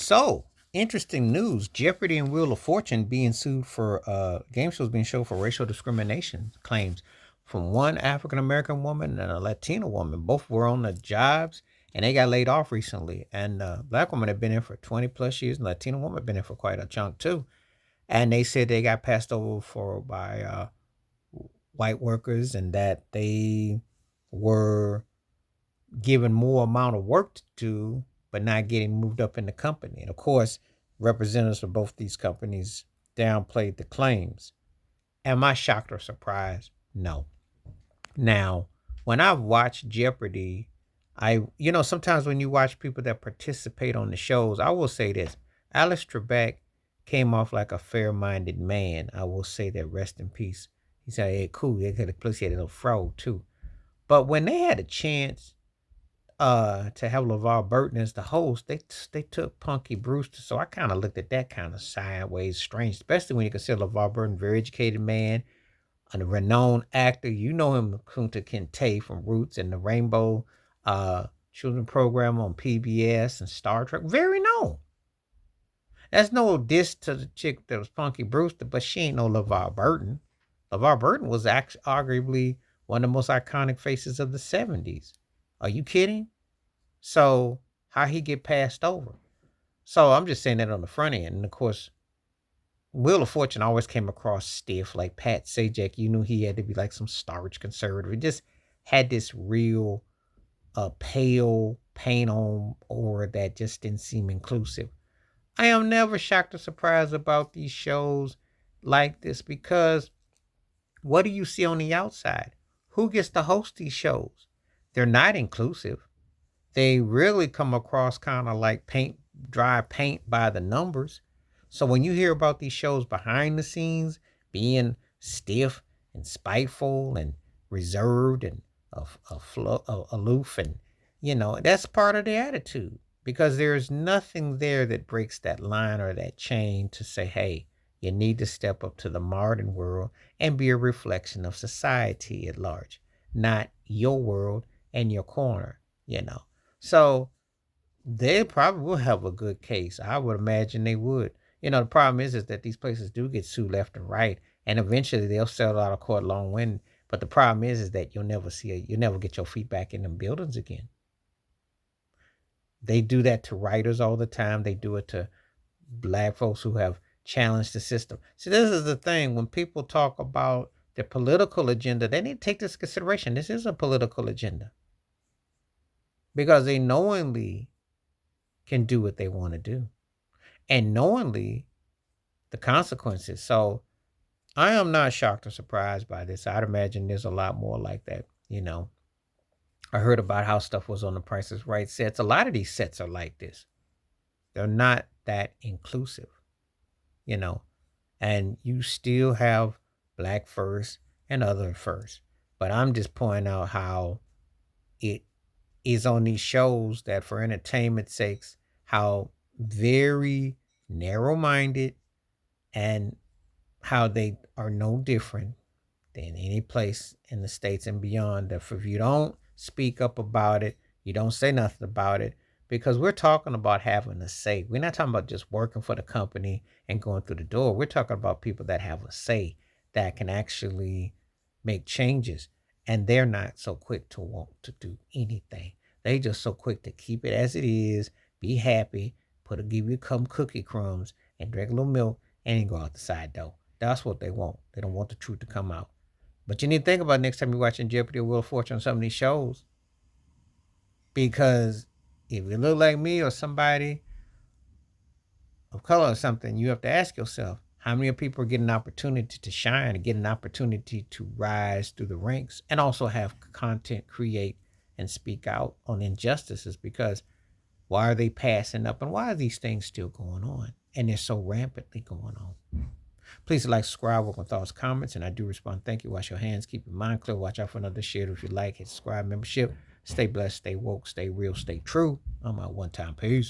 So, interesting news. Jeopardy and Wheel of Fortune being sued for game shows being shown for racial discrimination claims from one African American woman and a Latina woman. Both were on the jobs and they got laid off recently. And black woman had been in for 20 plus years and Latina woman had been in for quite a chunk too. And they said they got passed over for by white workers and that they were given more amount of work to do, but not getting moved up in the company. And of course, representatives of both these companies downplayed the claims. Am I shocked or surprised? No. Now, when I've watched Jeopardy, sometimes when you watch people that participate on the shows, I will say this: Alex Trebek came off like a fair-minded man. I will say that. Rest in peace. He said, "Hey, cool." They could have plus he had a little fraud too. But when they had a chance to have LeVar Burton as the host, they took Punky Brewster. So I kind of looked at that kind of sideways, strange, especially when you consider LeVar Burton, very educated man, a renowned actor. You know him, Kunta Kinte from Roots and the Rainbow Children program on PBS and Star Trek. Very known. That's no diss to the chick that was Punky Brewster, but she ain't no LeVar Burton. LeVar Burton was actually arguably one of the most iconic faces of the 70s. Are you kidding? So how he get passed over? So I'm just saying that on the front end. And of course, Wheel of Fortune always came across stiff. Like Pat Sajak, you knew he had to be like some starch conservative. He just had this real pale paint on aura that just didn't seem inclusive. I am never shocked or surprised about these shows like this because what do you see on the outside? Who gets to host these shows? They're not inclusive. They really come across kind of like dry paint by the numbers. So when you hear about these shows behind the scenes being stiff and spiteful and reserved and aloof, and that's part of the attitude because there's nothing there that breaks that line or that chain to say, hey, you need to step up to the modern world and be a reflection of society at large, not your world and your corner. So they probably will have a good case. I would imagine they would. The problem is that these places do get sued left and right, and eventually they'll settle out of court long win. But the problem is that you'll never get your feet back in them buildings again. They do that to writers all the time. They do it to black folks who have challenged the system. See, this is the thing. When people talk about the political agenda, they need to take this into consideration. This is a political agenda because they knowingly can do what they want to do and knowingly the consequences. So I am not shocked or surprised by this. I'd imagine there's a lot more like that. I heard about how stuff was on the Price is Right sets. A lot of these sets are like this. They're not that inclusive, you know, and you still have black first and other first. But I'm just pointing out how it is on these shows that for entertainment sakes, how very narrow minded and how they are no different than any place in the States and beyond. That if you don't speak up about it, you don't say nothing about it, because we're talking about having a say. We're not talking about just working for the company and going through the door. We're talking about people that have a say, that can actually make changes. And they're not so quick to want to do anything. They just so quick to keep it as it is, be happy, give you some cookie crumbs and drink a little milk and then go out the side door. That's what they want. They don't want the truth to come out. But you need to think about next time you're watching Jeopardy or Wheel of Fortune on some of these shows. Because if you look like me or somebody of color or something, you have to ask yourself, how many people are getting an opportunity to shine and get an opportunity to rise through the ranks and also have content, create, and speak out on injustices? Because why are they passing up and why are these things still going on? And they're so rampantly going on. Please like, subscribe, welcome thoughts, comments, and I do respond. Thank you. Wash your hands, keep your mind clear. Watch out for another share if you like. Hit subscribe, membership. Stay blessed, stay woke, stay real, stay true. I'm out one time. Peace.